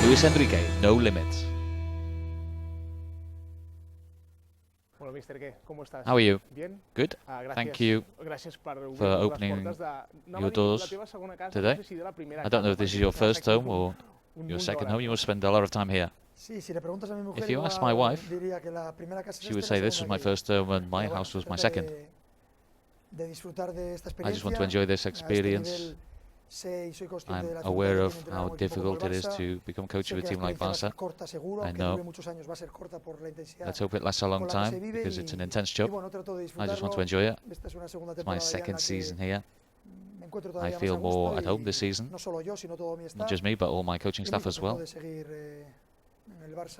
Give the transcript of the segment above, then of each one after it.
Luis Enrique, no limits. How are you? Good. Thank you for opening your doors today. I don't know if this is your first home or your second home. You must spend a lot of time here. If you ask my wife, she would say this was my first home and my house was my second. I just want to enjoy this experience. I'm aware of how difficult it is to become coach of a team like Barca. I know. Let's hope it lasts a long time because it's an intense job. I just want to enjoy it. It's my second season here. I feel more at home this season. Not just me, but all my coaching staff as well.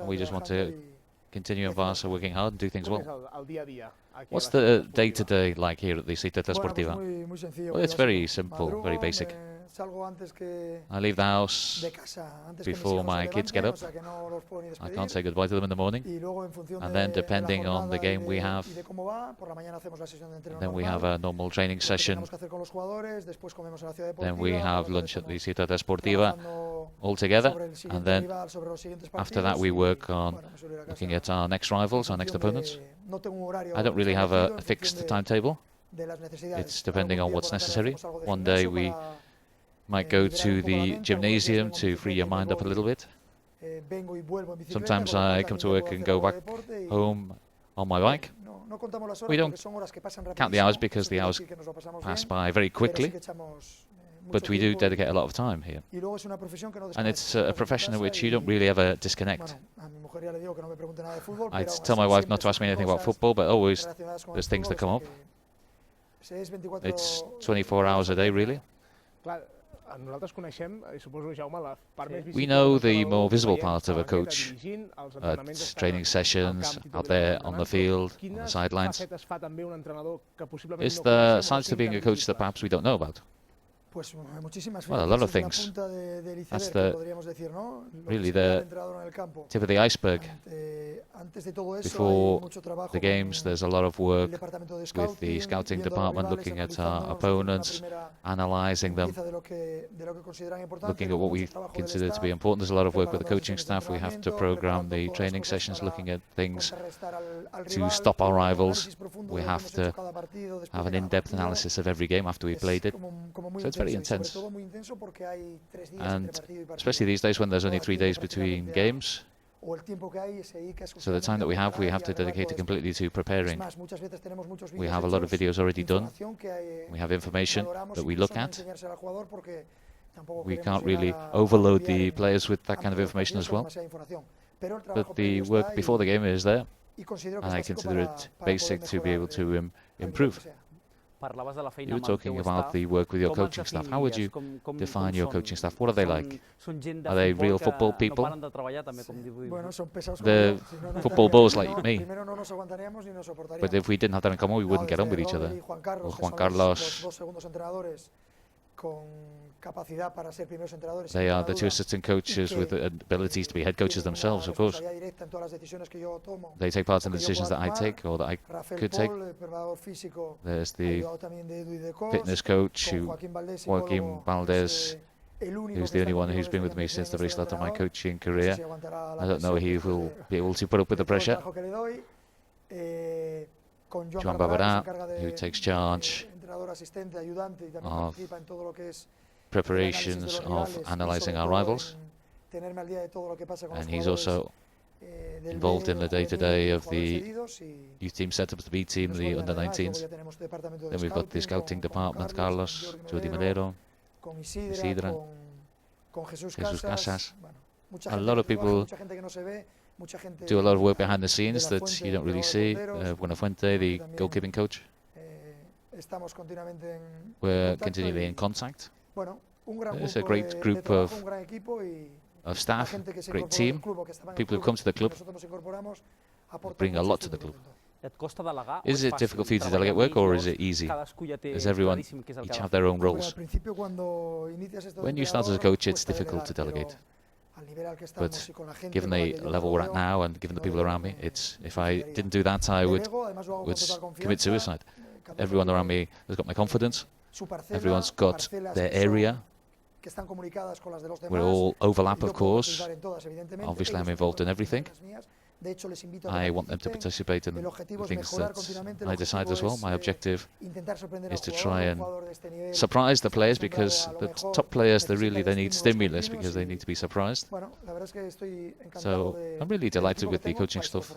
We just want to continue in Barca working hard and do things well. What's the day-to-day like here at the Ciutat Esportiva? Well, it's very simple, very basic. I leave the house before my kids get up. I can't say goodbye to them in the morning. And then depending on the game we have, then we have a normal training session. Then we have lunch at the Ciutat Esportiva all together. And then after that we work on looking at our next rivals, our next opponents. I don't really have a fixed timetable. It's depending on what's necessary. One day we might go to the gymnasium to free your mind up a little bit. Sometimes I come to work and go back home on my bike. We don't count the hours because the hours pass by very quickly, but we do dedicate a lot of time here. And it's a profession in which you don't really ever disconnect. I tell my wife not to ask me anything about football, but always there's things that come up. It's 24 hours a day, really. We know the more visible part of a coach at training sessions, out there on the field, on the sidelines. Is there sides to being a coach that perhaps we don't know about? Well, a lot of things. That's really the tip of the iceberg. Before the games, there's a lot of work with the scouting department, looking at our opponents, analysing them, looking at what we consider to be important. There's a lot of work with the coaching staff. We have to program the training sessions, looking at things to stop our rivals. We have to have an in-depth analysis of every game after we played it. So it's very intense. And especially these days when there's only 3 days between games. So the time that we have to dedicate it completely to preparing. We have a lot of videos already done. We have information that we look at. We can't really overload the players with that kind of information as well. But the work before the game is there, and I consider it basic to be able to improve. You were talking about the work with your coaching staff. How would you define your coaching staff? What are they like? Are they real football people? They're football balls like me. But if we didn't have that in common, we wouldn't get on with each other. Or Juan Carlos. They are the two assistant coaches with abilities to be head coaches themselves, of course. They take part in the decisions that I take or that I could take. There's the fitness coach, Joaquin Valdez, who's the only one who's been with me since the very start of my coaching career. I don't know if he will be able to put up with the pressure. Joan Barbara, who takes charge of preparations of analysing our rivals, and he's also involved in the day-to-day of the youth team setups, the B team, the under-19s. Then we've got the scouting department, Carlos, Jordi Madero, Isidra, Jesus Casas. A lot of people do a lot of work behind the scenes that you don't really see. Buenafuente, the goalkeeping coach. We're continually in contact. It's a great group of staff, great team, people who come to the club, bring a lot to the club. Is it difficult for you to delegate work, or is it easy? Does everyone each have their own roles? When you start as a coach, it's difficult to delegate. But given the level we're at now and given the people around me, if I didn't do that, I would commit suicide. Everyone around me has got my confidence. Everyone's got their area. We all overlap, of course. Obviously, I'm involved in everything. I want them to participate in the things that I decide as well. My objective is to try and surprise the players, because the top players, they need stimulus, because they need to be surprised. So I'm really delighted with the coaching staff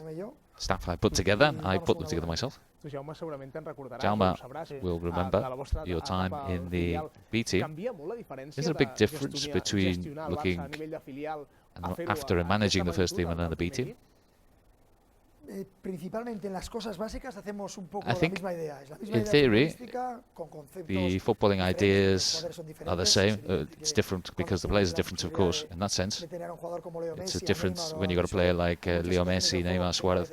I put together. I put them together myself. Jaume will remember your time in the B team. Is there a big difference between looking after and managing the first team and then the B team? I think, in theory, the footballing ideas are the same. It's different because the players are different, of course, in that sense. It's a difference when you've got a player like Leo Messi, Neymar, Suarez.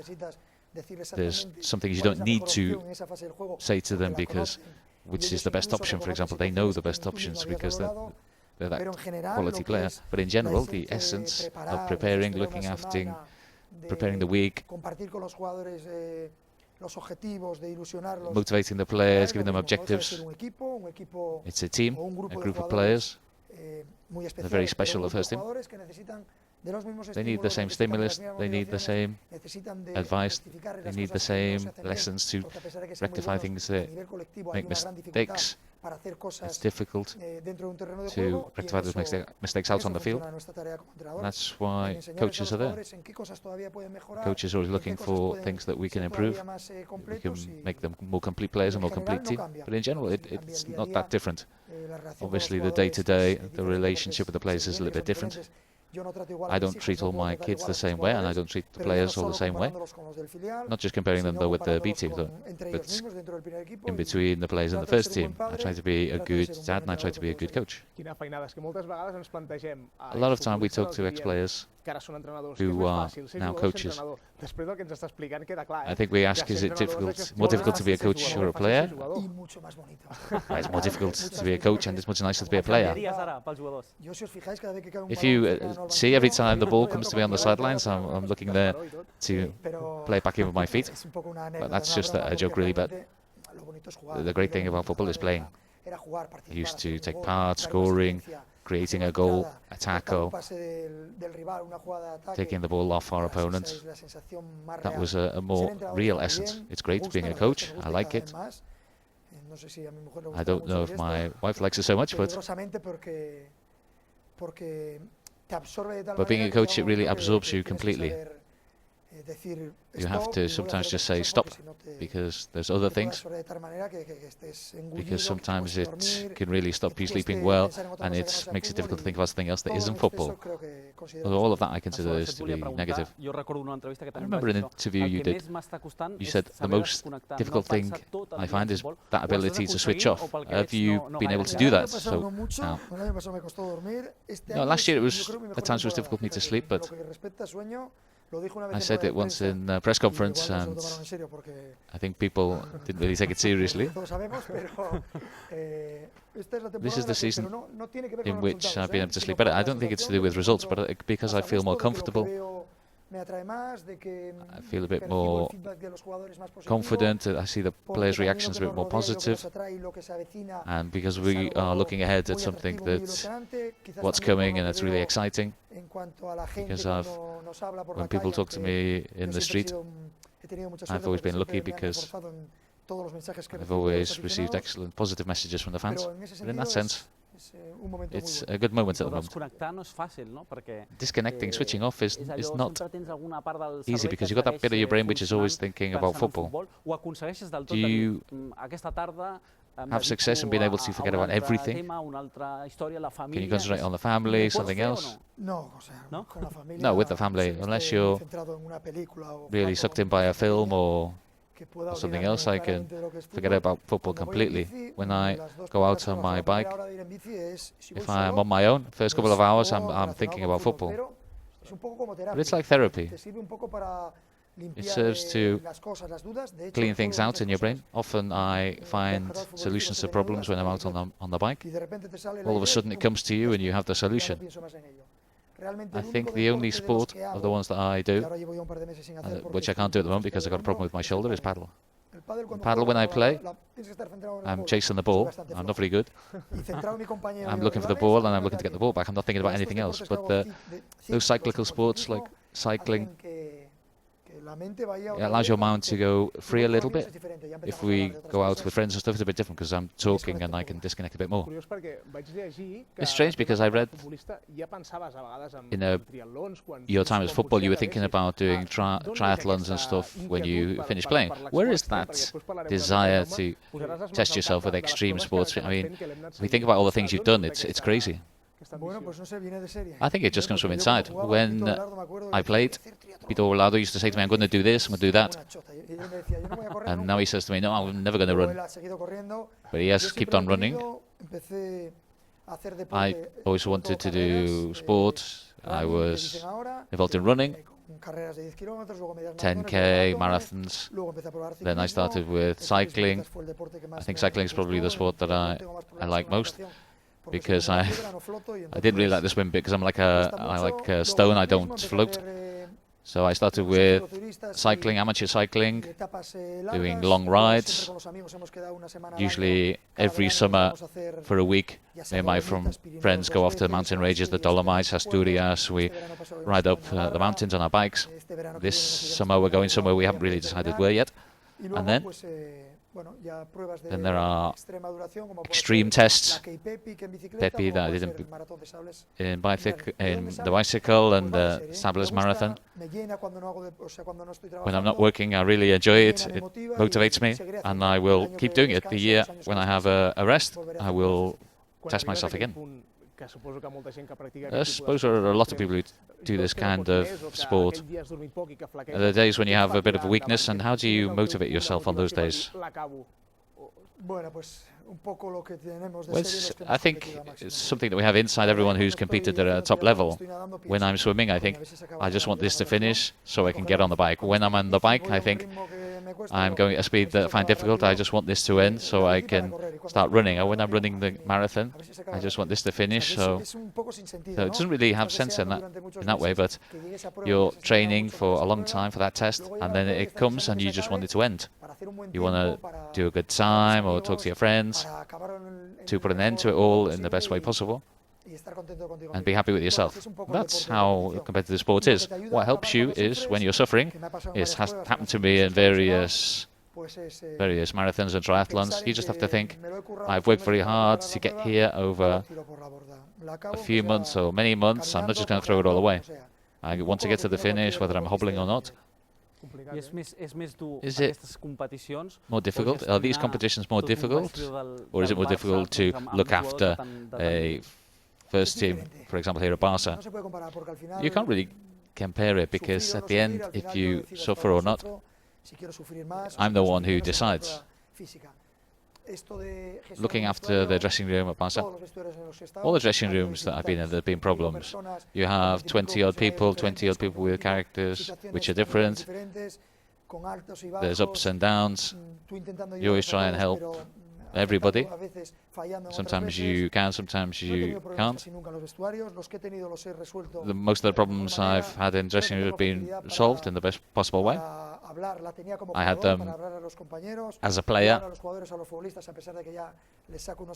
There's some things you don't need to say to them because which is the best option. For example, they know the best options because they're that quality player. But in general, the essence of preparing, looking after, preparing the week, motivating the players, giving them objectives. It's a team, a group of players. They're very special, the first team. They need the same stimulus, they need the same advice, they need the same lessons to rectify things that make mistakes. It's difficult to rectify those mistakes out on the field. That's why coaches are there. Coaches are always looking for things that we can improve. We can make them more complete players, a more complete team. But in general, it's not that different. Obviously, the day-to-day, the relationship with the players is a little bit different. I don't treat all my kids the same way, and I don't treat the players all the same way. Not just comparing them though with the B team, but in between the players in the first team. I try to be a good dad and I try to be a good coach. A lot of time we talk to ex-players who are now coaches. I think we ask, is it more difficult to be a coach or a player? It's more difficult to be a coach and it's much nicer to be a player. If you see, every time the ball comes to me on the sidelines, I'm looking there to play back in with my feet. But that's just a joke really, but the great thing about football is playing. I used to take part, scoring, creating a goal, a tackle, taking the ball off our opponent. That was a more real essence. It's great being a coach. I like it. I don't know if my wife likes it so much, but being a coach, it really absorbs you completely. You have to sometimes just say stop, because there's other things, because sometimes it can really stop you sleeping well, and it makes it difficult to think about something else that isn't football. Well, all of that I consider is to be negative. I remember an interview you did. You said the most difficult thing I find is that ability to switch off. Have you been able to do that? So now, no, last year it was at times it was difficult for me to sleep, but I said it once in a press conference, and I think people didn't really take it seriously. This is the season in which I've been able to sleep better. I don't think it's to do with results, but because I feel more comfortable. I feel a bit more confident. I see the players' reactions a bit more positive, and because we are looking ahead at something that's what's coming and that's really exciting. Because when people talk to me in the street, I've always been lucky because I've always received excellent positive messages from the fans. But in that sense, it's a good moment at the moment. Disconnecting, switching off is not easy because you've got that bit of your brain which is always thinking about football. Do you have success in being able to forget about everything? Can you concentrate on the family, something else? No, with the family, unless you're really sucked in by a film or something else, I can forget about football completely. When I go out on my bike, if I'm on my own, first couple of hours I'm thinking about football. But it's like therapy. It serves to clean things out in your brain. Often I find solutions to problems when I'm out on the bike. All of a sudden it comes to you and you have the solution. I think the only sport of the ones that I do, which I can't do at the moment because I've got a problem with my shoulder, is paddle. Paddle, when I play, I'm chasing the ball. I'm not very good. I'm looking for the ball and I'm looking to get the ball back. I'm not thinking about anything else. But those cyclical sports like cycling, it allows your mind to go free a little bit. If we go out with friends and stuff, it's a bit different because I'm talking and I can disconnect a bit more. It's strange because I read in your time as football, you were thinking about doing triathlons and stuff when you finish playing. Where is that desire to test yourself with extreme sports? I mean, if we think about all the things you've done, it's crazy. I think it just comes from inside. When I played, Pito Volado used to say to me, I'm going to do this, I'm going to do that. And now he says to me, no, I'm never going to run. But he has kept on running. I always wanted to do sports. I was involved in running, 10K, marathons. Then I started with cycling. I think cycling is probably the sport that I like most. Because I didn't really like the swim bit because I like a stone, I don't float. So I started with cycling, amateur cycling, doing long rides. Usually every summer for a week, me and my friends go off to the mountain ranges, the Dolomites, Asturias. We ride up the mountains on our bikes. This summer we're going somewhere we haven't really decided where yet. And then there are extreme tests. Pepe that I did in the bicycle and the Sables Marathon. When I'm not working, I really enjoy it. It motivates me, and I will keep doing it. The year when I have a rest, I will test myself again. I suppose there are a lot of people who do this kind of sport. There are days when you have a bit of a weakness, and how do you motivate yourself on those days? Well, I think it's something that we have inside everyone who's competed at a top level. When I'm swimming, I think, I just want this to finish so I can get on the bike. When I'm on the bike, I think, I'm going at a speed that I find difficult. I just want this to end so I can start running. Or when I'm running the marathon, I just want this to finish. So it doesn't really have sense in that way, but you're training for a long time for that test, and then it comes and you just want it to end. You want to do a good time or talk to your friends to put an end to it all in the best way possible and be happy with yourself. That's how competitive sport is. What helps you is when you're suffering. It has happened to me in various marathons and triathlons. You just have to think, I've worked very hard to get here over a few months or many months. I'm not just going to throw it all away. I want to get to the finish, whether I'm hobbling or not. Is it more difficult? Are these competitions more difficult? Or is it more difficult to look after a first team, for example, here at Barca? You can't really compare it because at the end, if you suffer or not, I'm the one who decides. Looking after the dressing room at Barca, all the dressing rooms that I've been in, there have been problems. You have 20-odd people with characters which are different. There's ups and downs. You always try and help everybody. Sometimes you can, sometimes you can't. Most of the problems I've had in dressing rooms have been solved in the best possible way. I had them as a player.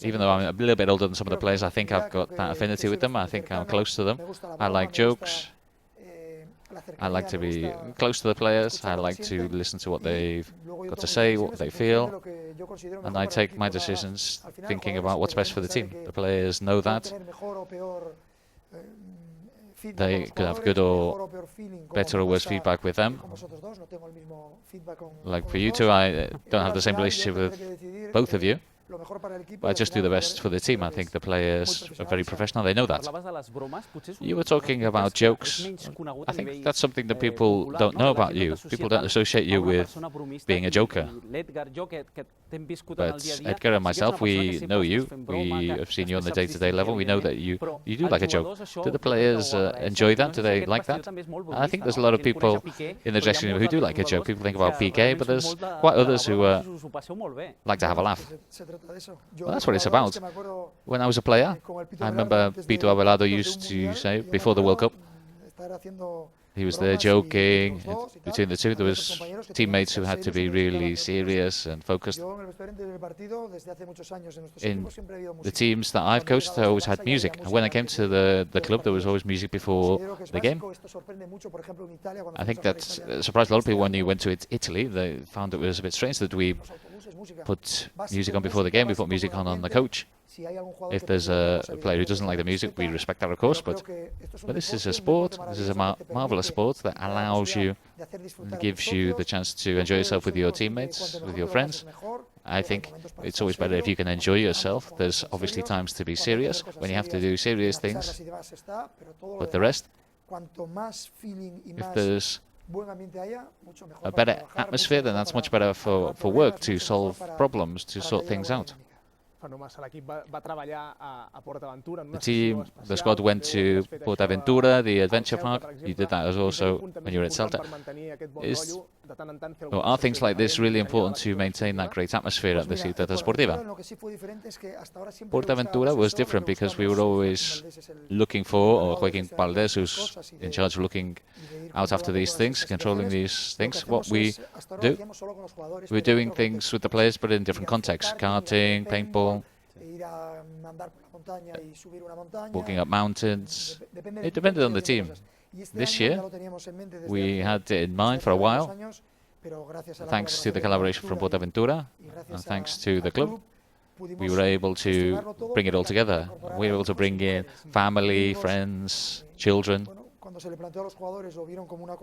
Even though I'm a little bit older than some of the players, I think I've got that affinity with them. I think I'm close to them. I like jokes. I like to be close to the players. I like to listen to what they've got to say, what they feel. And I take my decisions thinking about what's best for the team. The players know that. They could have good or better or worse feedback with them. Like for you two, I don't have the same relationship with both of you. But I just do the best for the team. I think the players are very professional. They know that. You were talking about jokes. I think that's something that people don't know about you. People don't associate you with being a joker. But Edgar and myself, we know you. We have seen you on the day-to-day level. We know that you do like a joke. Do the players enjoy that? Do they like that? I think there's a lot of people in the dressing room who do like a joke. People think about PK, but there's quite others who like to have a laugh. Well, that's what it's about. When I was a player, I remember Pito Abelardo used to say before the World Cup, he was there joking. Between the two, there was teammates who had to be really serious and focused. In the teams that I've coached, I always had music. And when I came to the club, there was always music before the game. I think that surprised a lot of people when you went to Italy. They found it was a bit strange that we put music on before the game. We put music on the coach. If there's a player who doesn't like the music, we respect that, of course, but this is a sport, this is a marvelous sport that allows you, gives you the chance to enjoy yourself with your teammates, with your friends. I think it's always better if you can enjoy yourself. There's obviously times to be serious, when you have to do serious things, but the rest, if there's a better atmosphere, then that's much better for work, to solve problems, to sort things out. The team, the squad went to Portaventura, the adventure park. You did that as also when you were at Celta. Are things like this really important to maintain that great atmosphere at the Ciutat Esportiva? Portaventura was different because we were always looking for, or Joaquin Valdez, who's in charge of looking out after these things, controlling these things. What we do, we're doing things with the players, but in different contexts: karting, paintball, walking up mountains. It depended on the team. This year, we had it in mind for a while. Thanks to the collaboration from Portaventura, and thanks to the club, we were able to bring it all together. We were able to bring in family, friends, children.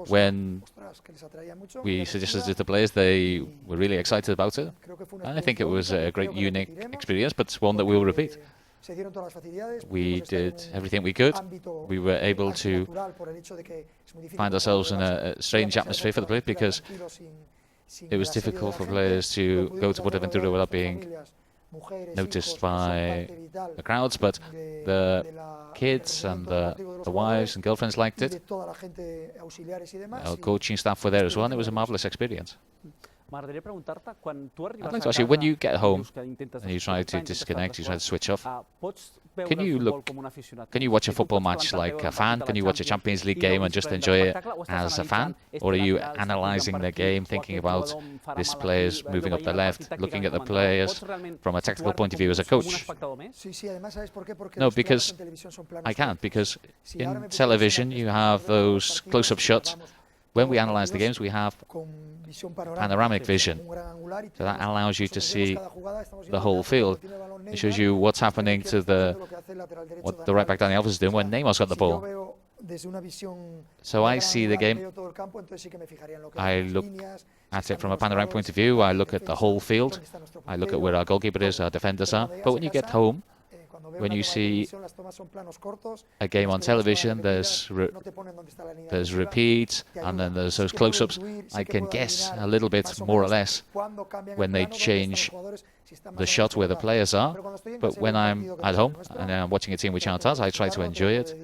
When we suggested it to the players, they were really excited about it. I think it was a great, unique experience, but one that we will repeat. We did everything we could. We were able to find ourselves in a strange atmosphere for the players because it was difficult for players to go to Portaventura without being noticed by the crowds, but the kids and the wives and girlfriends liked it. Our coaching staff were there as well, and it was a marvelous experience. I'd like to ask you, when you get home and you try to disconnect, you try to switch off, can you watch a football match like a fan? Can you watch a Champions League game and just enjoy it as a fan? Or are you analysing the game, thinking about this player's moving up the left, looking at the players from a tactical point of view as a coach? No, because I can't, because in television you have those close-up shots. When we analyse the games, we have panoramic vision, so that allows you to see the whole field. It shows you what's happening to what the right back Dani Alves is doing when Neymar's got the ball. So I see the game, I look at it from a panoramic point of view, I look at the whole field, I look at where our goalkeeper is, our defenders are. But when you get home, when you see a game on television, there's repeats, and then there's those close-ups. I can guess a little bit, more or less, when they change the shot where the players are. But when I'm at home and I'm watching a team which aren't us, I try to enjoy it.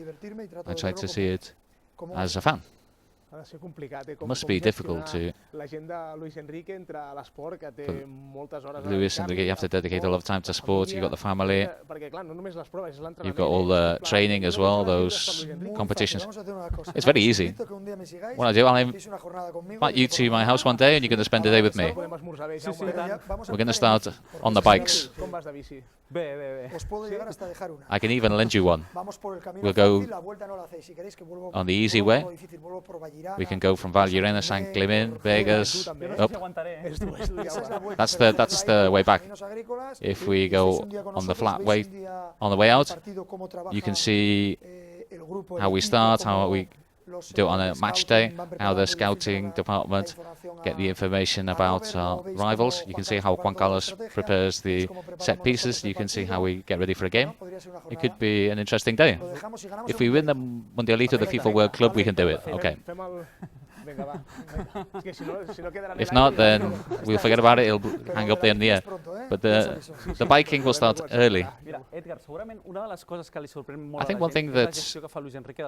I try to see it as a fan. It must be difficult to... Luis Enrique, you have to dedicate a lot of time to sport, you've got the family, you've got all the training as well, those competitions. It's very easy. What I do, I'll invite you to my house one day and you're going to spend a day with me. We're going to start on the bikes. I can even lend you one. We'll go on the easy way. We can go from Valllirena, San Clement, Vegas, up. That's the way back. If we go on the flat way, on the way out, you can see how we start, how we do it on a match day, how the scouting department get the information about our rivals. You can see how Juan Carlos prepares the set pieces. You can see how we get ready for a game. It could be an interesting day. If we win the Mundialito, the FIFA World Club, we can do it. Okay. If not, then we'll forget about it. It'll hang up there in the air. But the biking will start early. I think one thing that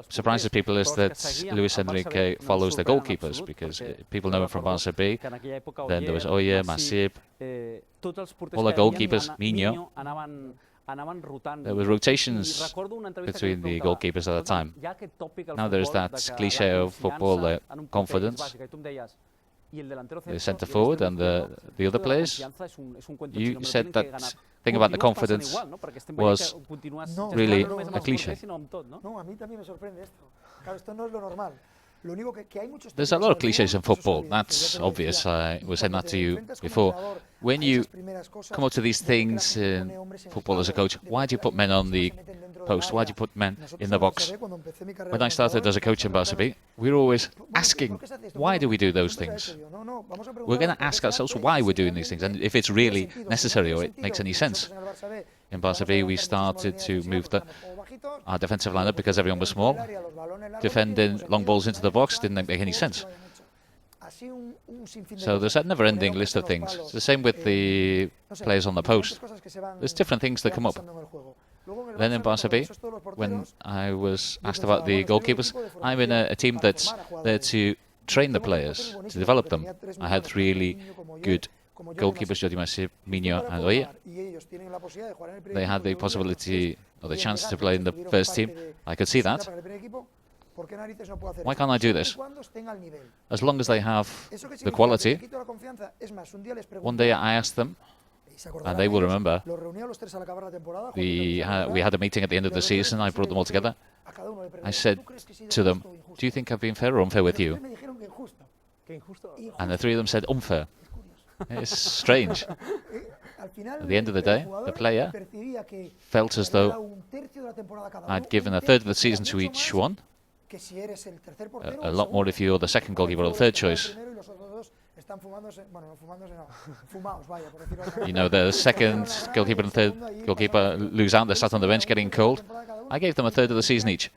surprises people is that Luis Enrique follows the goalkeepers, because people know him from Barça B. Then there was Oye, Masip. All the goalkeepers, Minho, there were rotations between the goalkeepers at the time. Now there's that cliche of football, confidence. The centre forward and the other players. You said that thing about the confidence was really a cliche. There's a lot of cliches in football, that's obvious. I was saying that to you before. When you come up to these things in football as a coach, why do you put men on the post? Why do you put men in the box? When I started as a coach in Barca B, we were always asking, why do we do those things? We're going to ask ourselves why we're doing these things and if it's really necessary or it makes any sense. In Barca B, we started to move our defensive lineup because everyone was small. Defending long balls into the box didn't make any sense. So there's that never-ending list of things. It's the same with the players on the post. There's different things that come up. Then in Barca B, when I was asked about the goalkeepers, I'm in a team that's there to train the players, to develop them. I had really good goalkeepers, Jordi Messi, Minho and Oye. They had the possibility or the chance to play in the first team. I could see that. Why can't I do this? As long as they have the quality. One day I asked them, and they will remember, we had a meeting at the end of the season, I brought them all together. I said to them, do you think I've been fair or unfair with you? And the three of them said, unfair. It's strange. At the end of the day, the player felt as though I'd given a third of the season to each one. A lot more if you're the second goalkeeper or the third choice. You know, the second goalkeeper and third goalkeeper lose out, they're sat on the bench getting cold. I gave them a third of the season each.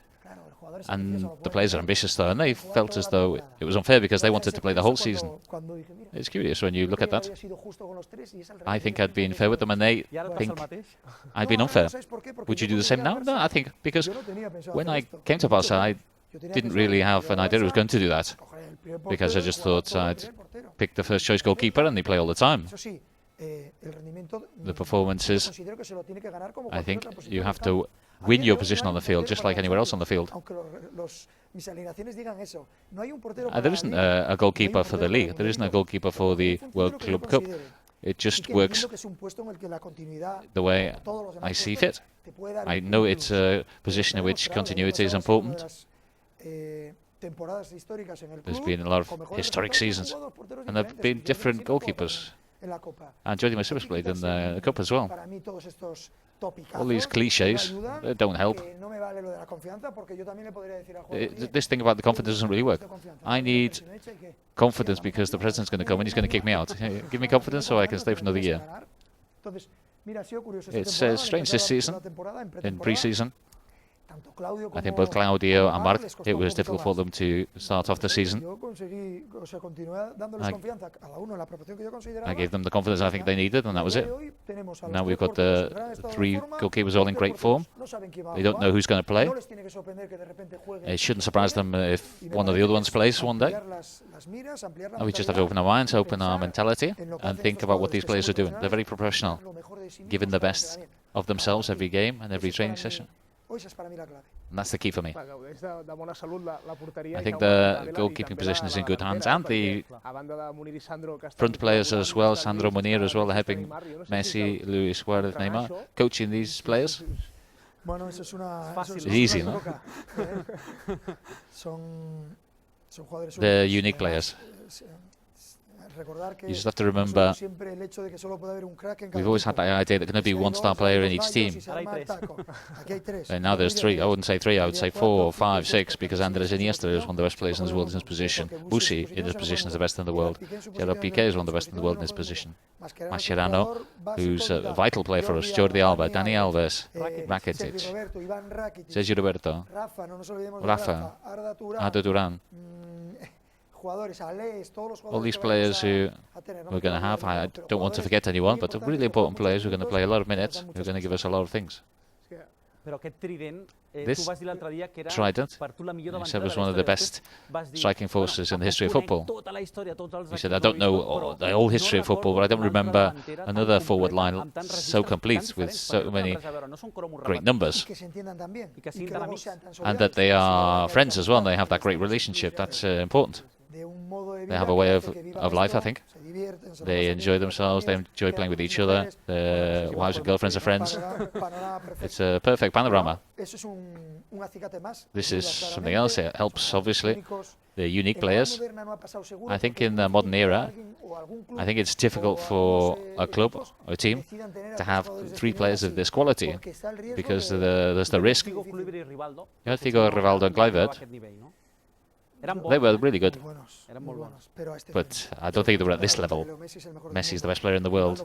And the players are ambitious though, and they felt as though it was unfair because they wanted to play the whole season. It's curious when you look at that. I think I'd been fair with them and they think I'd been unfair. Would you do the same now? No, I think because when I came to Barca, I didn't really have an idea I was going to do that. Because I just thought I'd pick the first choice goalkeeper and they play all the time. The performances, I think you have to win your position on the field, just like anywhere else on the field. There isn't a goalkeeper for the league. There isn't a goalkeeper for the World Club Cup. It just works the way I see fit. I know it's a position in which continuity is important. There's been a lot of historic seasons, and there have been different goalkeepers. And Jordi Messi has played in the Cup as well. All these cliches, they don't help. This thing about the confidence doesn't really work. I need confidence because the president's going to come and he's going to kick me out. Give me confidence so I can stay for another year. It's strange this season, in pre-season. I think both Claudio and Marc, it was difficult for them to start off the season. I gave them the confidence I think they needed, and that was it. Now we've got the three goalkeepers all in great form. They don't know who's going to play. It shouldn't surprise them if one of the other ones plays one day. We just have to open our minds, open our mentality, and think about what these players are doing. They're very professional, giving the best of themselves every game and every training session. And that's the key for me. I think the goalkeeping position is in good hands, and the front players as well, Sandro Munir as well, helping Messi, Luis Suarez, Neymar, coaching these players. It's easy, no? They're unique players. You just have to remember, we've always had the idea that there can be one star player in each team. And now there's three. I wouldn't say three, I would say 4, 5, 6, because Andres Iniesta is one of the best players in the world in his position. Busi in his position is the best in the world. Gerard Piqué is one of the best in the world in his position. Mascherano, who's a vital player for us. Jordi Alba, Dani Alves, Rakitic, Sergio Roberto, Rafa, Arda Turan. All these players who we're going to have, I don't want to forget anyone, but really important players who are going to play a lot of minutes, who are going to give us a lot of things. This trident, you said, was one of the best striking forces in the history of football. You said, I don't know the whole history of football, but I don't remember another forward line so complete with so many great numbers. And that they are friends as well, and they have that great relationship. That's important. They have a way of life, I think. They enjoy themselves, they enjoy playing with each other, their wives and girlfriends are friends. It's a perfect panorama. This is something else. It helps, obviously, the unique players. I think in the modern era, I think it's difficult for a club or a team to have 3 players of this quality, because there's the risk. You had Figo, Rivaldo and Kluivert. They were really good, but I don't think they were at this level. Messi is the best player in the world.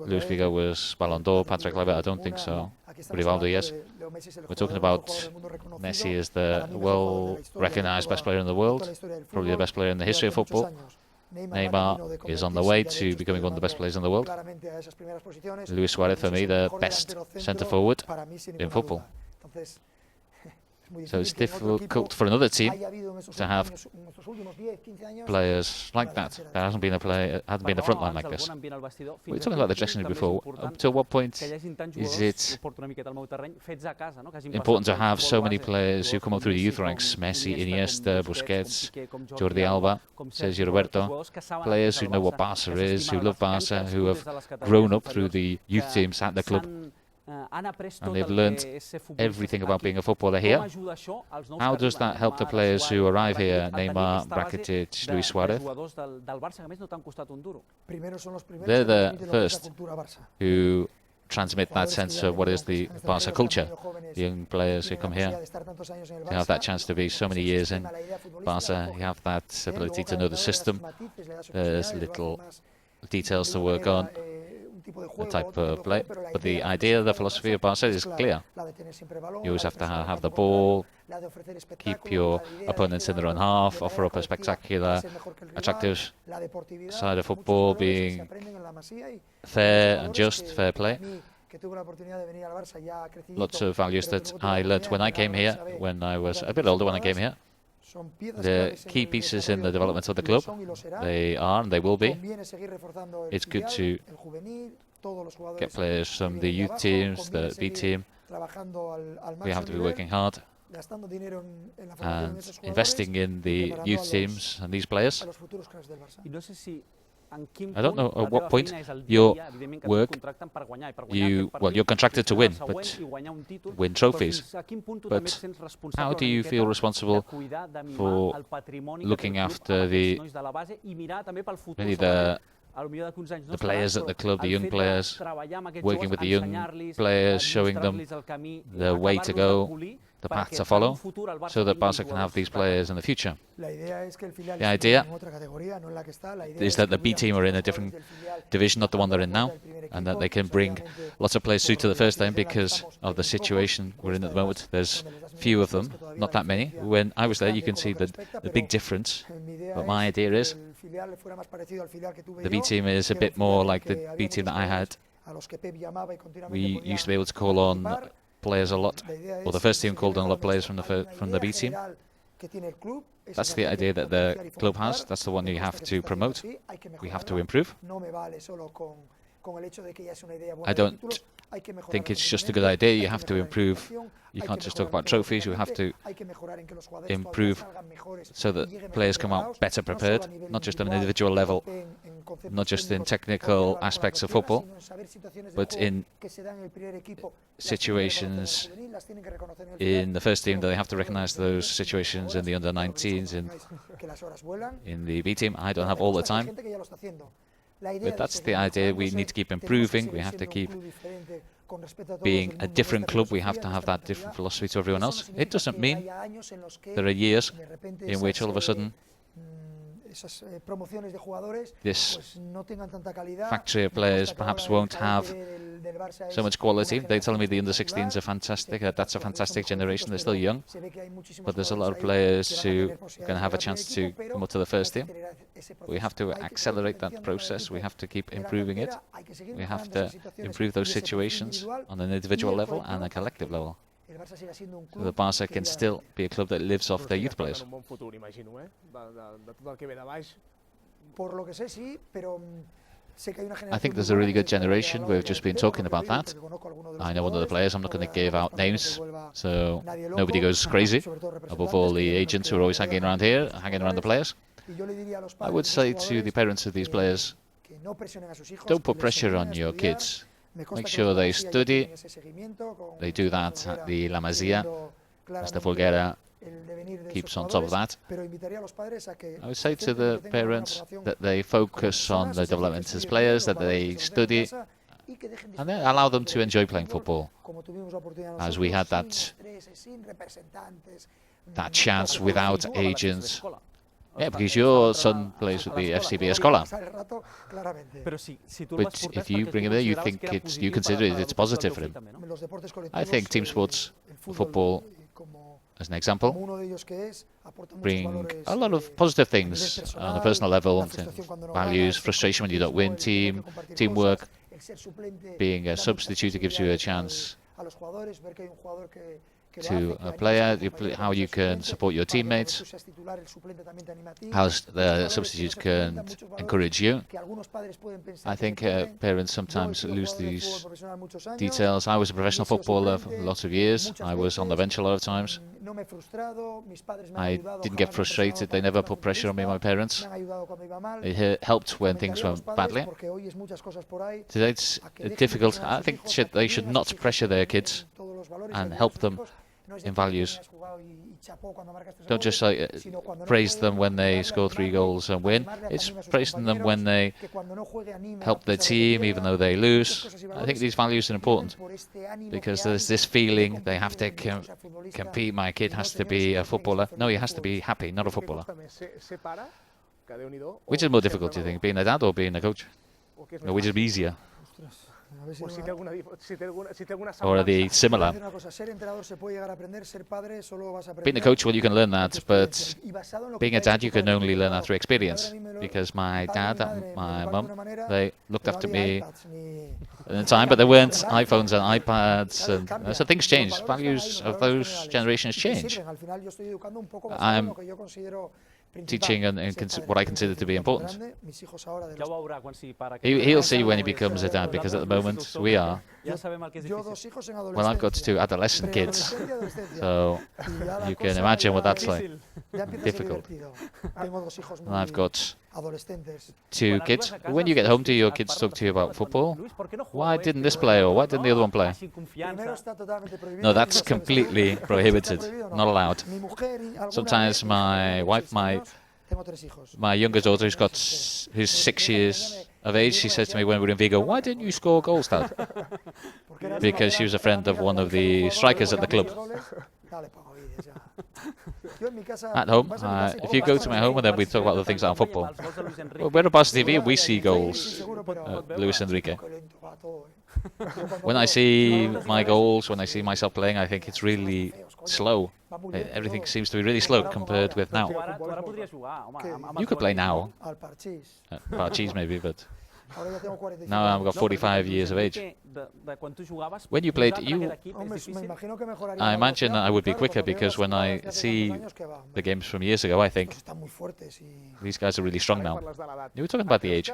Luis Figo was Ballon d'Or. Patrick Kluivert, I don't think so. Rivaldo, yes. We're talking about Messi is the well-recognized best player in the world, probably the best player in the history of football. Neymar is on the way to becoming one of the best players in the world. Luis Suarez, for me, the best centre-forward in football. So it's difficult for another team to have players like that. There hasn't been a front line like this. We were talking about the dressing room before. Up to what point is it important to have so many players who come up through the youth ranks? Messi, Iniesta, Busquets, Jordi Alba, Sergio Roberto. Players who know what Barca is, who love Barca, who have grown up through the youth teams at the club. And they've learned everything about being a footballer here. How does that help the players who arrive here, Neymar, Rakitic, Luis Suarez? They're the first who transmit that sense of what is the Barca culture. The young players who come here, they have that chance to be so many years in Barca, you have that ability to know the system. There's little details to work on, the type of play, but the idea, the philosophy of Barca is clear. You always have to have the ball, keep your opponents in their own half, offer up a spectacular, attractive side of football, being fair and just, fair play. Lots of values that I learnt when I came here, when I was a bit older when I came here. The key pieces in the development of the club. They are and they will be. It's good to get players from the youth teams, the B team. We have to be working hard and investing in the youth teams and these players. I don't know at what point your work, you're contracted to win, but win trophies. But how do you feel responsible for looking after the players at the club, the young players, working with the young players, showing them the way to go, the path to follow, so that Barca can have these players in the future. The idea is that the B team are in a different division, not the one they're in now, and that they can bring lots of players through to the first time because of the situation we're in at the moment. There's few of them, not that many. When I was there, you can see the big difference. But my idea is the B team is a bit more like the B team that I had. We used to be able to call on players a lot, or the first team called on a lot of players from the B team. That's the idea that the club has. That's the one you have to promote. We have to improve. I don't think it's just a good idea. You have to improve. You can't just talk about trophies. You have to improve so that players come out better prepared, not just on an individual level, not just in technical aspects of football, but in situations in the first team. They have to recognize those situations in the under-19s, in the B team. I don't have all the time. But that's the idea. We need to keep improving. We have to keep being a different club. We have to have that different philosophy to everyone else. It doesn't mean there are years in which all of a sudden this factory of players perhaps won't have so much quality. They're telling me the under-16s are fantastic. That's a fantastic generation. They're still young, but there's a lot of players who are going to have a chance to come up to the first team. We have to accelerate that process. We have to keep improving it. We have to improve those situations on an individual level and a collective level. So the Barca can still be a club that lives off their youth players. I think there's a really good generation. We've just been talking about that. I know one of the players. I'm not going to give out names, so nobody goes crazy. Above all, the agents who are always hanging around here, hanging around the players. I would say to the parents of these players, don't put pressure on your kids. Make sure they study. They do that at the La Masia. Mr. Folguera keeps on top of that. I would say to the parents that they focus on the development as players, that they study, and then allow them to enjoy playing football. As we had that chance without agents. Yeah, because your son plays with the FCB Escola. But if you bring him there, you think you consider it's positive for him. I think team sports, football, as an example, bring a lot of positive things on a personal level, values, frustration when you don't win, teamwork. Being a substitute gives you a chance to a player, how you can support your teammates, how the substitutes can encourage you. I think parents sometimes lose these details. I was a professional footballer for lots of years. I was on the bench a lot of times. I didn't get frustrated. They never put pressure on me, my parents. It helped when things went badly. Today it's difficult. I think they should not pressure their kids and help them in values. Don't just praise them when they score 3 goals and win. It's praising them when they help their team even though they lose. I think these values are important because there's this feeling they have to compete. My kid has to be a footballer. No, he has to be happy, not a footballer. Which is more difficult, do you think, being a dad or being a coach? Or which is easier? Or are they similar? Being a coach, well, you can learn that, but being a dad, you can only learn that through experience. Because my dad and my mum, they looked after me at the time, but there weren't iPhones and iPads, and so things changed. Values of those generations change. I'm teaching and what I consider to be important. He'll see when he becomes a dad, because at the moment we are. Well, I've got 2 adolescent kids, so you can imagine what that's like. Difficult. And I've got 2 kids. When you get home, do your kids talk to you about football? Why didn't this play, or why didn't the other one play? No, that's completely prohibited, not allowed. Sometimes my wife, my younger daughter, who's 6 years of age, she said to me when we were in Vigo, "Why didn't you score goals, Dad?" Because she was a friend of one of the strikers at the club. At home, if you go to my home and then we talk about the things that are football. Well, we're at Barca TV, we see goals. Luis Enrique. When I see my goals, when I see myself playing, I think it's really slow. Everything seems to be really slow compared with now. You could play now. Parchís maybe, but now I've got 45 years of age. When you played, I imagine I would be quicker, because when I see the games from years ago, I think these guys are really strong now. You were talking about the age.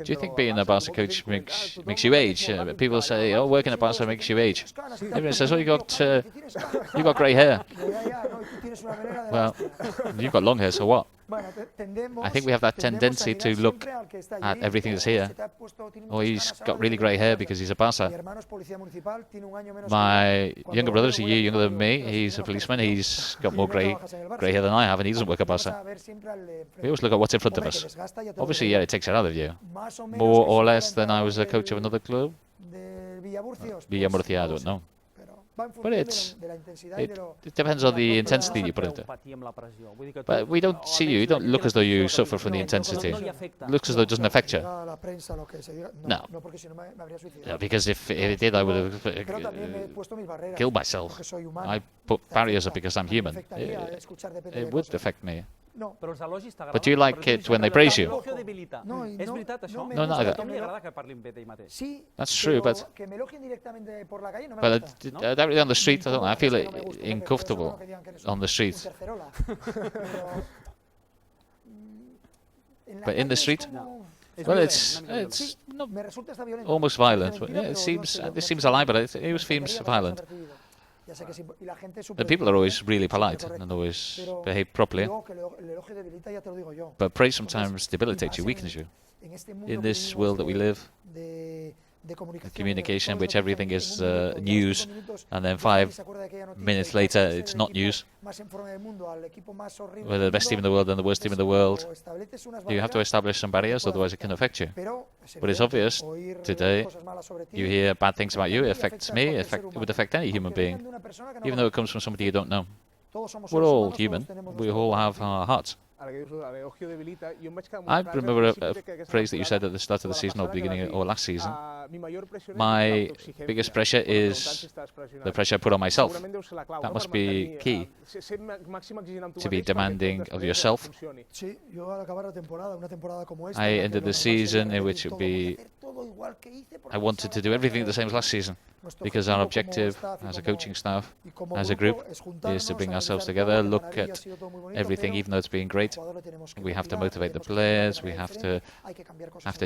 Do you think being a Barca coach makes you age? People say, "Oh, working at Barca makes you age." Everyone says, "Oh, you got grey hair." Well, you've got long hair, so what? I think we have that tendency to look at everything that's here. Oh, he's got really grey hair because he's a Barca. My younger brother is a year younger than me. He's a policeman. He's got more grey hair than I have, and he doesn't work at Barca. We always look at what's in front of us. Obviously, yeah, it takes it out of you. More or less than I was a coach of another club. Villa Murcia, I don't know. But it depends on the intensity you put into it. But we don't see you. You don't look as though you suffer from the intensity. It looks as though it doesn't affect you. No. No, because if it did, I would have killed myself. I put barriers up because I'm human. It would affect me. But do you like it when they praise you? No, neither. That's true, but directly on the street, I don't know. I feel uncomfortable on the street. But in the street, well, it's not almost violent. But yeah, this seems a lie, but it seems violent. The people are always really polite and always behave properly. But praise sometimes debilitates you, weakens you. In this world that we live, the communication in which everything is news, and then 5 minutes later it's not news. We're the best team in the world and the worst team in the world. You have to establish some barriers, otherwise it can affect you. But it's obvious today, you hear bad things about you, it affects me, it would affect any human being, even though it comes from somebody you don't know. We're all human, we all have our hearts. I remember a phrase that you said at the start of the season or beginning or last season. My biggest pressure is the pressure I put on myself. That must be key, to be demanding of yourself. I ended the season in which it would be, I wanted to do everything the same as last season, because our objective as a coaching staff, as a group, is to bring ourselves together, look at everything, even though it's been great. We have to motivate the players, we have to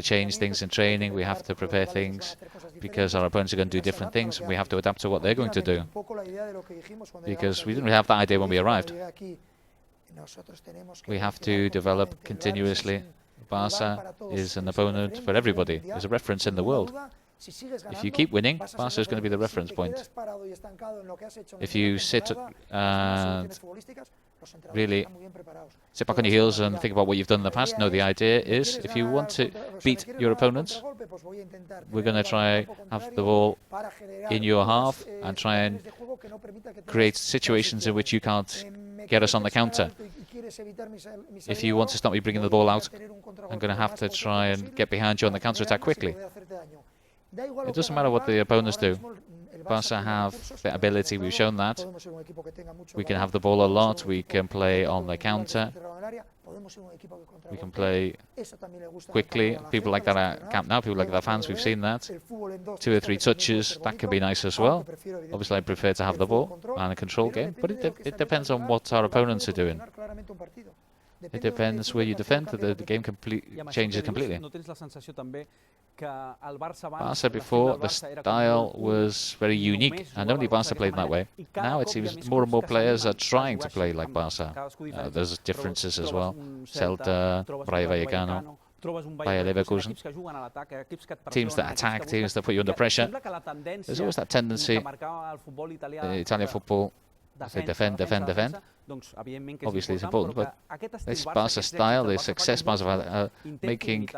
change things in training, we have to prepare things, because our opponents are going to do different things, we have to adapt to what they're going to do. Because we didn't really have that idea when we arrived. We have to develop continuously. Barca is an opponent for everybody. There's a reference in the world. If you keep winning, Barca is going to be the reference point. If you sit and really sit back on your heels and think about what you've done in the past, no, the idea is if you want to beat your opponents, we're going to try have the ball in your half and try and create situations in which you can't get us on the counter. If you want to stop me bringing the ball out, I'm going to have to try and get behind you on the counter-attack quickly. It doesn't matter what the opponents do. Barca have the ability, we've shown that. We can have the ball a lot, we can play on the counter, we can play quickly. People like that at Camp Nou, people like that fans, we've seen that. 2 or 3 touches, that can be nice as well. Obviously I prefer to have the ball and a control game, but it depends on what our opponents are doing. It depends where you defend, the game changes completely. Barca before, the style was very unique, and only Barca played that way. Now it seems more and more players are trying to play like Barca. There's differences as well. Celta, Rayo Vallecano, Bayer Leverkusen, teams that attack, teams that put you under pressure. There's always that tendency in Italian football, say defend. Obviously it's important, but this Barca style, this success Barca making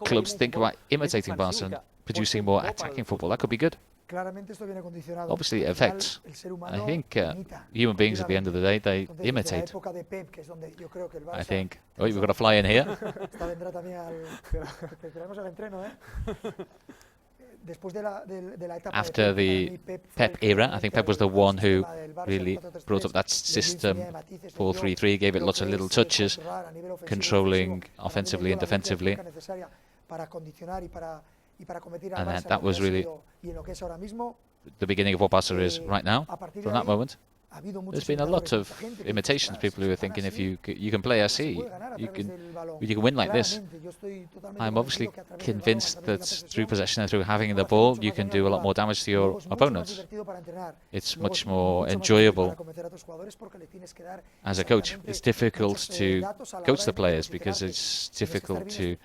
clubs think about imitating Barca and producing more attacking football, that could be good. Obviously it affects. I think human beings at the end of the day, they imitate. I think, oh, we've got a fly in here. After the Pep era, I think Pep was the one who really brought up that system 4-3-3, gave it lots of little touches, controlling offensively and defensively. And that was really the beginning of what Barca is right now. From that moment, there's been a lot of imitations. People who are thinking, if you can play SE, you can win like this. I'm obviously convinced that through possession and through having the ball, you can do a lot more damage to your opponents. It's much more enjoyable as a coach. It's difficult to coach the players because it's difficult to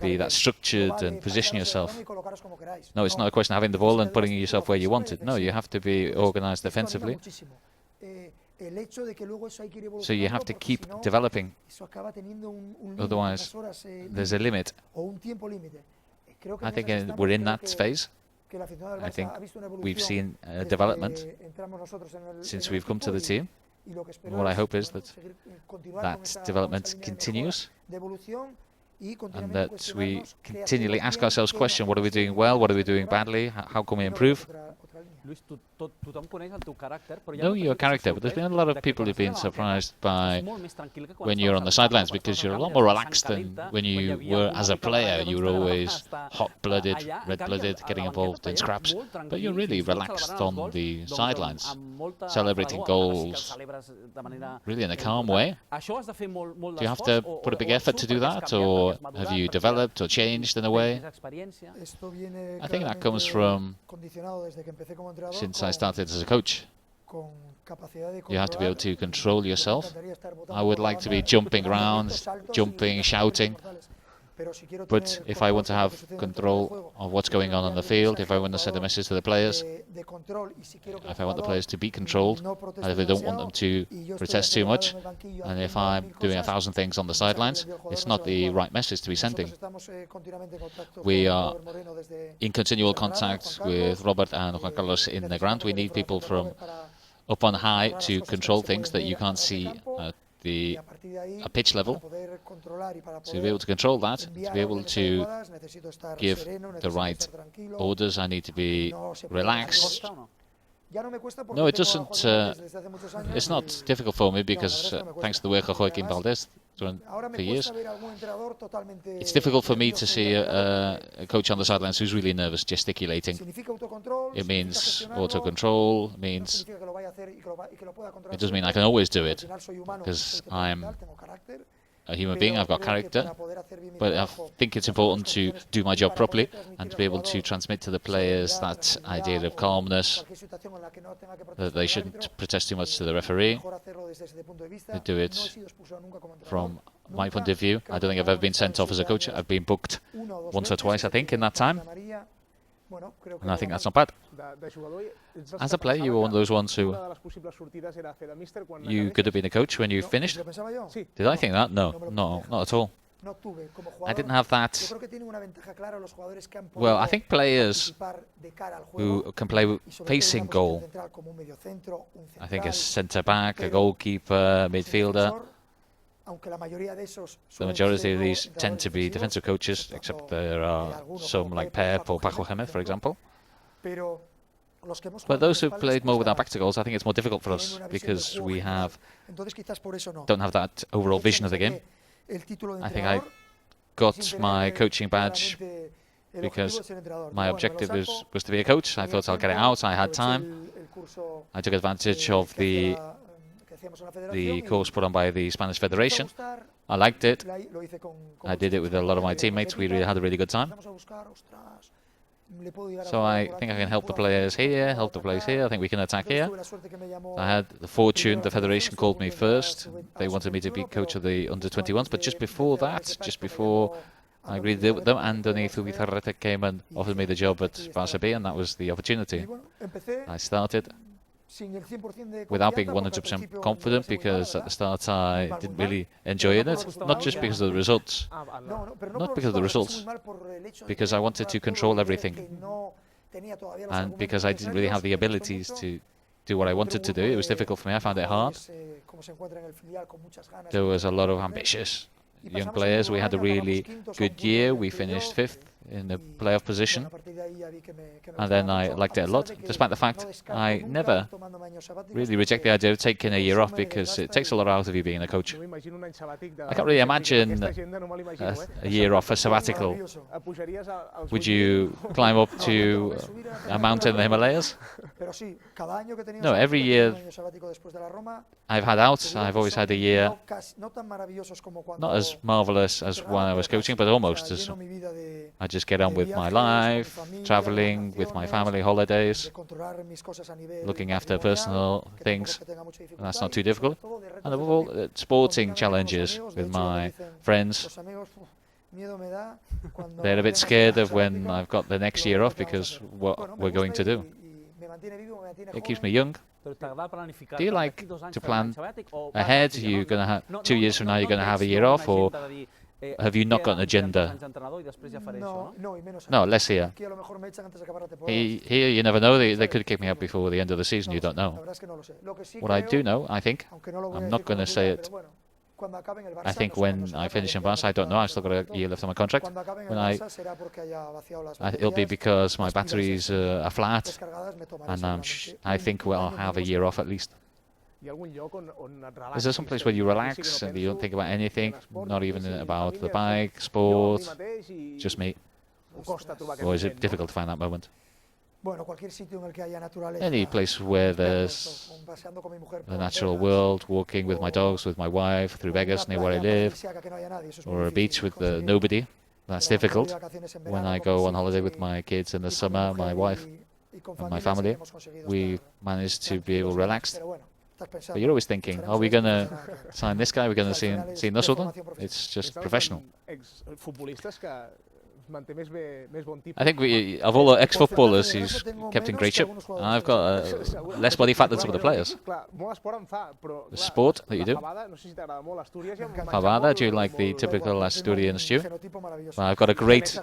be that structured and position yourself. No, it's not a question of having the ball and putting yourself where you want it. No, you have to be organized defensively. So you have to keep developing, otherwise there's a limit. I think we're in that phase. I think we've seen development since we've come to the team. What I hope is that that development continues, and that we continually ask ourselves questions: what are we doing well? What are we doing badly? How can we improve? Know your character, but there's been a lot of people who've been surprised by when you're on the sidelines, because you're a lot more relaxed than when you were as a player. You were always hot-blooded, red-blooded, getting involved in scraps, but you're really relaxed on the sidelines, celebrating goals really in a calm way. Do you have to put a big effort to do that, or have you developed or changed in a way? I think that comes from since I started as a coach. You have to be able to control yourself. I would like to be jumping around, jumping, shouting. But if I want to have control of what's going on the field, if I want to send a message to the players, if I want the players to be controlled, and if I don't want them to protest too much, and if I'm doing 1,000 things on the sidelines, it's not the right message to be sending. We are in continual contact with Robert and Juan Carlos in the ground. We need people from up on high to control things that you can't see at the pitch level. So to be able to control that, to be able to give the right orders, I need to be relaxed. No, it doesn't. It's not difficult for me because thanks to the work of Joaquin Valdez for years, it's difficult for me to see a coach on the sidelines who's really nervous, gesticulating. It means auto-control. It means it doesn't mean I can always do it because I'm a human being, I've got character, but I think it's important to do my job properly and to be able to transmit to the players that idea of calmness, that they shouldn't protest too much to the referee, to do it from my point of view. I don't think I've ever been sent off as a coach. I've been booked once or twice, I think, in that time, and I think that's not bad. As a player, you were one of those ones who you could have been a coach when you finished. Did I think that? No, not at all. I didn't have that. Well, I think players who can play facing goal, I think a centre-back, a goalkeeper, midfielder, the majority of these tend to be defensive coaches, except there are some like Pep or Paco Gémez, for example. But those who played more with our back to goals, I think it's more difficult for us because we don't have that overall vision of the game. I think I got my coaching badge because my objective was to be a coach. I thought I'll get it out. I had time. I took advantage of the course put on by the Spanish Federation. I liked it. I did it with a lot of my teammates. We really had a really good time. So I think I can help the players here, help the players here. I think we can attack here. I had the fortune, the Federation called me first. They wanted me to be coach of the under-21s, but just before that, just before I agreed with them, Andoni Zubizarreta came and offered me the job at Barça B, and that was the opportunity. I started without being 100% confident because at the start I didn't really enjoy it, not just because of the results, because I wanted to control everything and because I didn't really have the abilities to do what I wanted to do. It was difficult for me. I found it hard. There was a lot of ambitious young players. We had a really good year. We finished 5th in the playoff position, and then I liked it a lot, despite the fact I never really reject the idea of taking a year off because it takes a lot out of you being a coach. I can't really imagine a year off, a sabbatical. Would you climb up to a mountain in the Himalayas? No, every year I've had out. I've always had a year not as marvelous as when I was coaching, but almost as I just get on with my life, traveling with my family, holidays, looking after personal things. And that's not too difficult. And above all, sporting challenges with my friends. They're a bit scared of when I've got the next year off because what we're going to do. It keeps me young. Do you like to plan ahead? You're going to have 2 years from now, you're going to have a year off, or Have you not got an agenda? No, less here. Here, you never know. They could kick me out before the end of the season. You don't know. What I do know, I think, I'm not going to say it. I think when I finish in Barca, I don't know. I've still got a year left on my contract. It'll be because my batteries are flat, and I think I'll have a year off at least. Is there some place where you relax and you don't think about anything, not even about the bike, sport, just me? Or is it difficult to find that moment? Any place where there's the natural world, walking with my dogs, with my wife, through Vegas, near where I live, or a beach with nobody. That's difficult. When I go on holiday with my kids in the summer, my wife and my family, we manage to be able to relax. But you're always thinking, are we going to sign this guy? Are we going to sign this other? It's just professional. I think of all the ex-footballers, he's kept in great shape. I've got less body fat than some of the players. The sport that you do. Fabada, do you like the typical Asturian stew? Well, I've got a great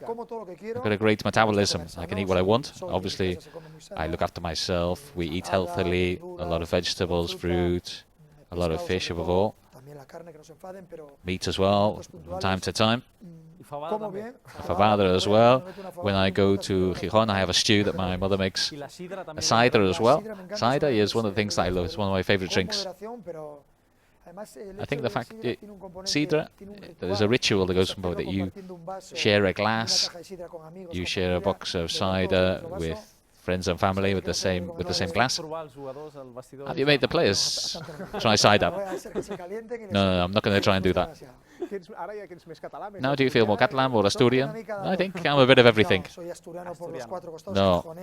metabolism. I can eat what I want. Obviously, I look after myself. We eat healthily, a lot of vegetables, fruit, a lot of fish above all. Meat as well, from time to time. Fabada as well. When I go to Gijón, I have a stew that my mother makes. A cider as well. Cider is one of the things that I love. It's one of my favorite drinks. I think the fact cider, there's a ritual that goes from that you share a glass, you share a box of cider with friends and family with the same glass. Have you made the players try cider? No, I'm not going to try and do that. Now do you feel more Catalan, more Asturian? I think I'm a bit of everything. No,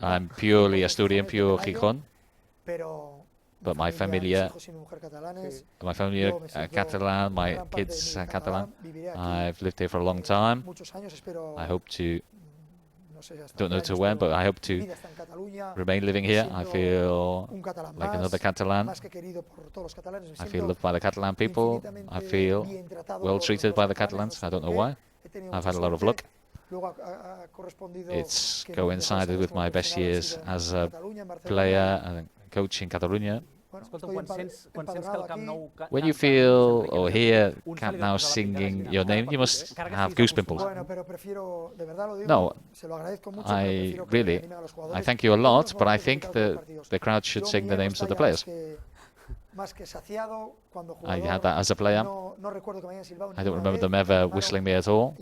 I'm purely Asturian, pure Gijón. But my family are Catalan, my kids are Catalan. I've lived here for a long time. I hope to, don't know to when, but I hope to remain living here. I feel like another Catalan. I feel loved by the Catalan people. I feel well treated by the Catalans. I don't know why. I've had a lot of luck. It's coincided with my best years as a player and coach in Catalonia. When you feel or hear Camp Nou singing your name, you must have goose pimples. No, I thank you a lot, but I think the crowd should sing the names of the players. I had that as a player. I don't remember them ever whistling me at all,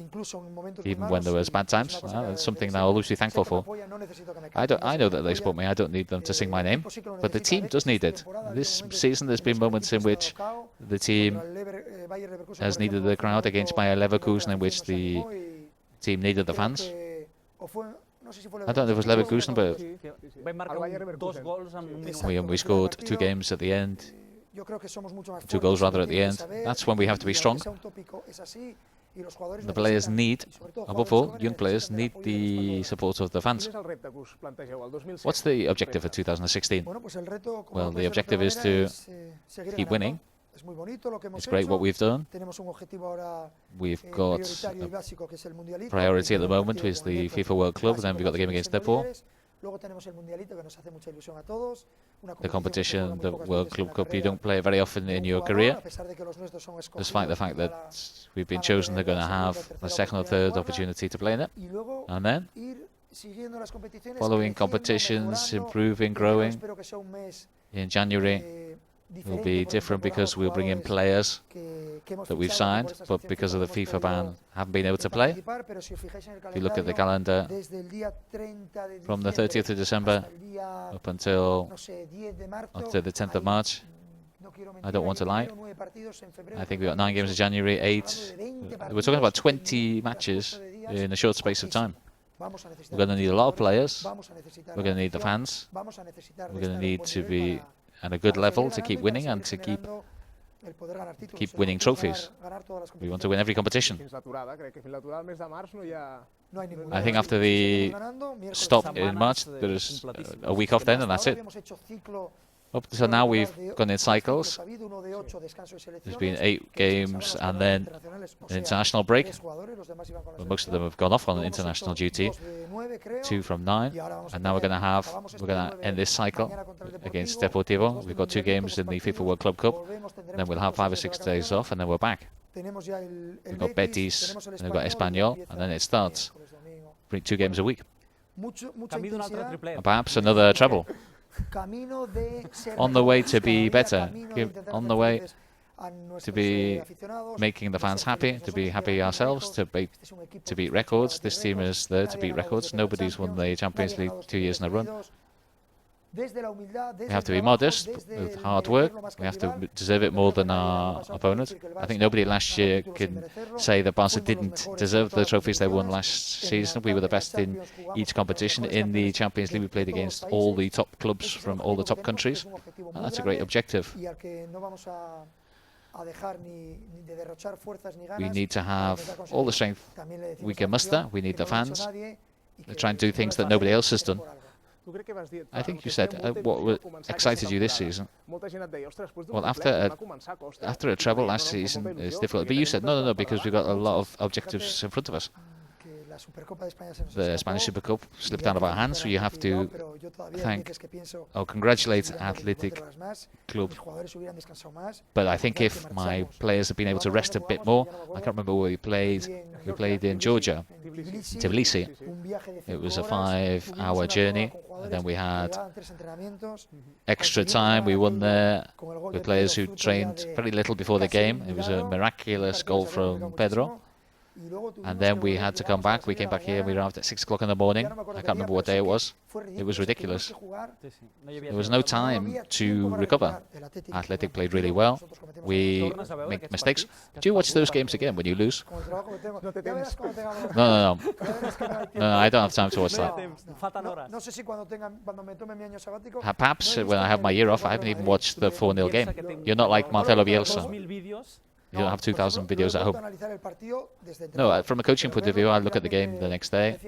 even when there was bad times. It's something that I'll always be thankful for. I know that they support me. I don't need them to sing my name, but the team does need it. This season, there's been moments in which the team has needed the crowd against Bayer Leverkusen, in which the team needed the fans. I don't know if it was Leverkusen, but we scored 2 games at the end. 2 goals rather at the end. That's when we have to be strong. The players need, above all, young players need the support of the fans. What's the objective for 2016? Well, the objective is to keep winning. It's great what we've done. We've got a priority at the moment with the FIFA World Club, then we've got the game against Depor. The competition, the World Club Cup, you don't play it very often in your career. Despite the fact that we've been chosen, they're going to have a second or third opportunity to play in it. And then, following competitions, improving, growing. In January, will be different because we'll bring in players that we've signed, but because of the FIFA ban, haven't been able to play. If you look at the calendar, from the 30th of December up until the 10th of March, I don't want to lie, I think we've got 9 games in January, 8. We're talking about 20 matches in a short space of time. We're going to need a lot of players. We're going to need the fans. We're going to need to be at a good level to keep winning and to keep winning trophies. We want to win every competition. I think after the stop in March, there's a week off then, and that's it. Up to now, we've gone in cycles. There's been 8 games and then an international break. Well, most of them have gone off on international duty. 2 from 9, and now we're going to end this cycle against Deportivo. We've got 2 games in the FIFA World Club Cup. Then we'll have 5 or 6 days off, and then we're back. We've got Betis, and we've got Espanyol, and then it starts. 2 games a week. And perhaps another treble. On the way to be better, on the way to be making the fans happy, to be happy ourselves, to beat records. This team is there to beat records. Nobody's won the Champions League 2 years in a run. We have to be modest with hard work. We have to deserve it more than our opponents. I think nobody last year can say that Barca didn't deserve the trophies they won last season. We were the best in each competition. In the Champions League, we played against all the top clubs from all the top countries. And that's a great objective. We need to have all the strength we can muster. We need the fans to try and do things that nobody else has done. I think you said what excited you this season. Well, after a treble last season is difficult. But you said no, because we've got a lot of objectives in front of us. The Spanish Super Cup slipped out of our hands, so you have to congratulate Athletic Club. But I think if my players have been able to rest a bit more, I can't remember where we played. We played in Georgia, Tbilisi. It was a 5-hour journey, and then we had extra time. We won there with players who trained very little before the game. It was a miraculous goal from Pedro. And then we had to come back. We came back here and we arrived at 6 o'clock in the morning. I can't remember what day it was. It was ridiculous. There was no time to recover. Athletic played really well. We make mistakes. Do you watch those games again when you lose? No, I don't have time to watch that. Perhaps when I have my year off, I haven't even watched the 4-0 game. You're not like Marcelo Bielsa. You don't have 2,000 videos at home. No, from a coaching point of view, I look at the game the next day.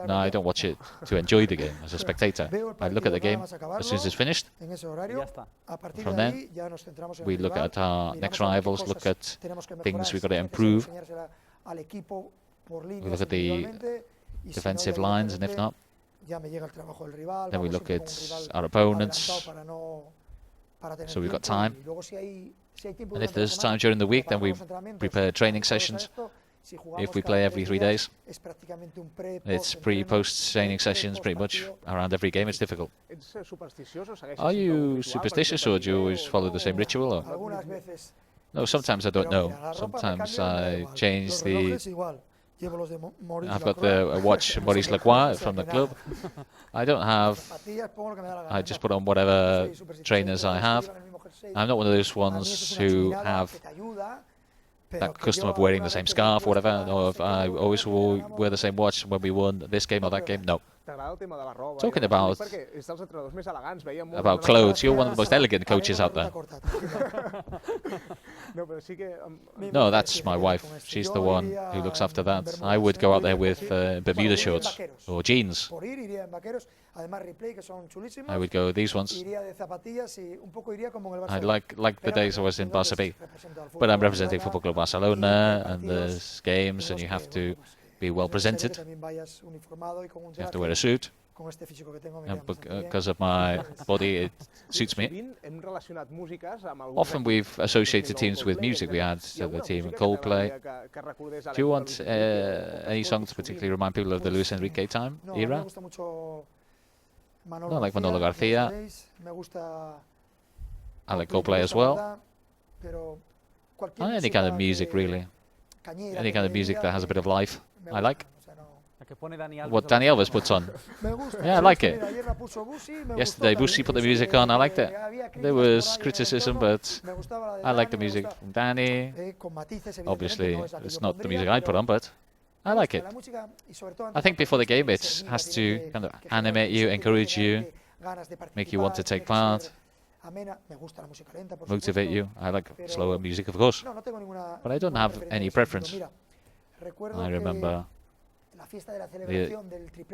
No, I don't watch it to enjoy the game as a spectator. I look at the game as soon as it's finished. From then, we look at our next rivals, look at things we've got to improve. We look at the defensive lines, and if not, then we look at our opponents. So we've got time. And if there's time during the week, then we prepare training sessions. If we play every 3 days, it's pre-post training sessions pretty much around every game. It's difficult. Are you superstitious, or do you always follow the same ritual? Or? No, sometimes I don't know. Sometimes I change the... I've got the watch Maurice Lacroix from the club. I don't have... I just put on whatever trainers I have. I'm not one of those ones who have that custom of wearing the same scarf or whatever, or if I always wear the same watch when we won this game or that game. No. Talking about clothes, you're one of the most elegant coaches out there. No, that's my wife. She's the one who looks after that. I would go out there with Bermuda shorts or jeans. I would go these ones. I like the days I was in Barca B. But I'm representing Football Club Barcelona, and there's games, and you have to be well presented. You have to wear a suit. And because of my body, it suits me. Often we've associated teams with music. We had the team in Coldplay. Do you want any song to particularly remind people of the Luis Enrique era? No, I like Manolo Garcia. I like Coldplay as well. Any kind of music, really. Any kind of music that has a bit of life, I like. What Dani Alves puts on. Yeah, I like it. Yesterday, Busi put the music on. I liked it. There was criticism, but I like the music from Dani. Obviously, it's not the music I put on, but I like it. I think before the game, it has to kind of animate you, encourage you, make you want to take part, motivate you. I like slower music, of course, but I don't have any preference. I remember the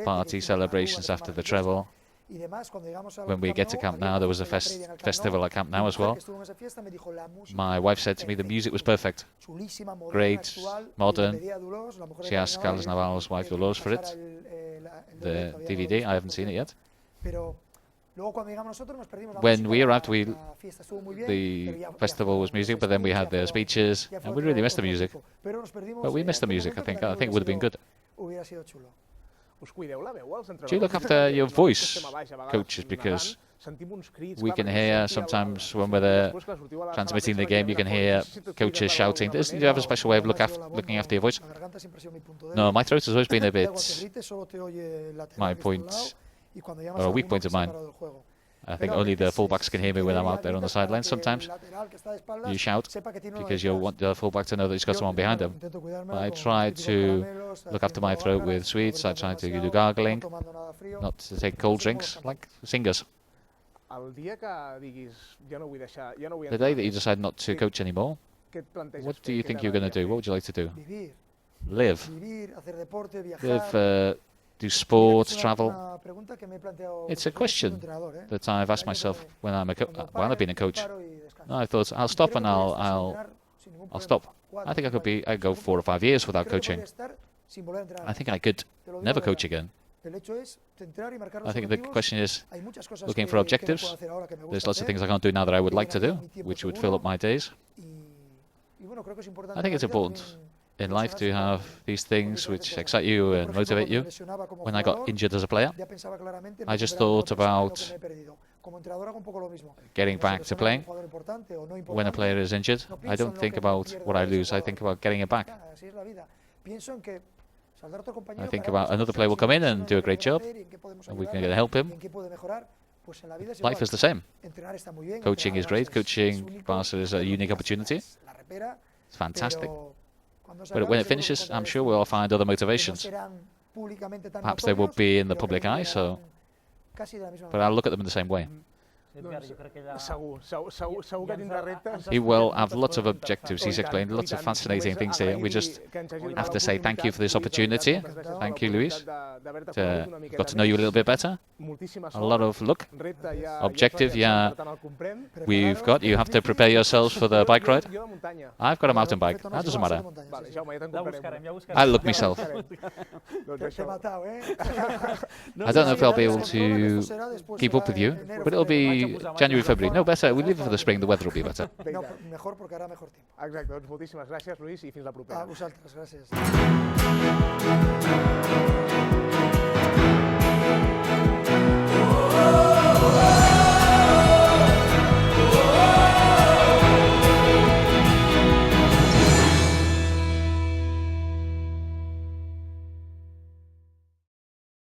party celebrations after the treble. When we get to Camp Nou, there was a festival at Camp Nou as well. My wife said to me the music was perfect. Great, modern. She asked Carlos Navarro's wife Dolores for it. The DVD, I haven't seen it yet. When we arrived, the festival was music, but then we had the speeches, and we really missed the music. But we missed the music, I think. I think it would have been good. Do you look after your voice, coaches? Because we can hear sometimes when we're there transmitting the game, you can hear coaches shouting. Do you have a special way of looking after your voice? No, my throat has always been a bit my point, or a weak point of mine. I think only the fullbacks can hear me when I'm out there on the sidelines. Sometimes you shout because you want the fullback to know that he's got someone behind him. But I try to look after my throat with sweets. I try to do gargling, not to take cold drinks like singers. The day that you decide not to coach anymore, what do you think you're going to do? What would you like to do? Live. Live, do sports, travel. It's a question that I've asked myself when I've been a coach. I thought I'll stop and I'll stop. I think I'd go 4 or 5 years without coaching. I think I could never coach again. I think the question is looking for objectives. There's lots of things I can't do now that I would like to do, which would fill up my days. I think it's important in life to have these things which excite you and motivate you. When I got injured as a player, I just thought about getting back to playing. When a player is injured, I don't think about what I lose, I think about getting it back. I think about another player will come in and do a great job, and we can help him. Life is the same. Coaching is great. Coaching Barca is a unique opportunity. It's fantastic. But when it finishes, I'm sure we'll find other motivations. Perhaps they will be in the public eye, but I'll look at them in the same way. He will have lots of objectives. He's explained lots of fascinating things here. We just have to say thank you for this opportunity. Thank you, Luis. Got to know you a little bit better. A lot of luck. Objective, yeah. You have to prepare yourselves for the bike ride. I've got a mountain bike. That doesn't matter. I'll look myself. I don't know if I'll be able to keep up with you, but it'll be January, February. No, better. We leave it for the spring. The weather will be better. Exacte, doncs moltíssimes gràcies, Luis, i fins la propera. A vosaltres, gràcies.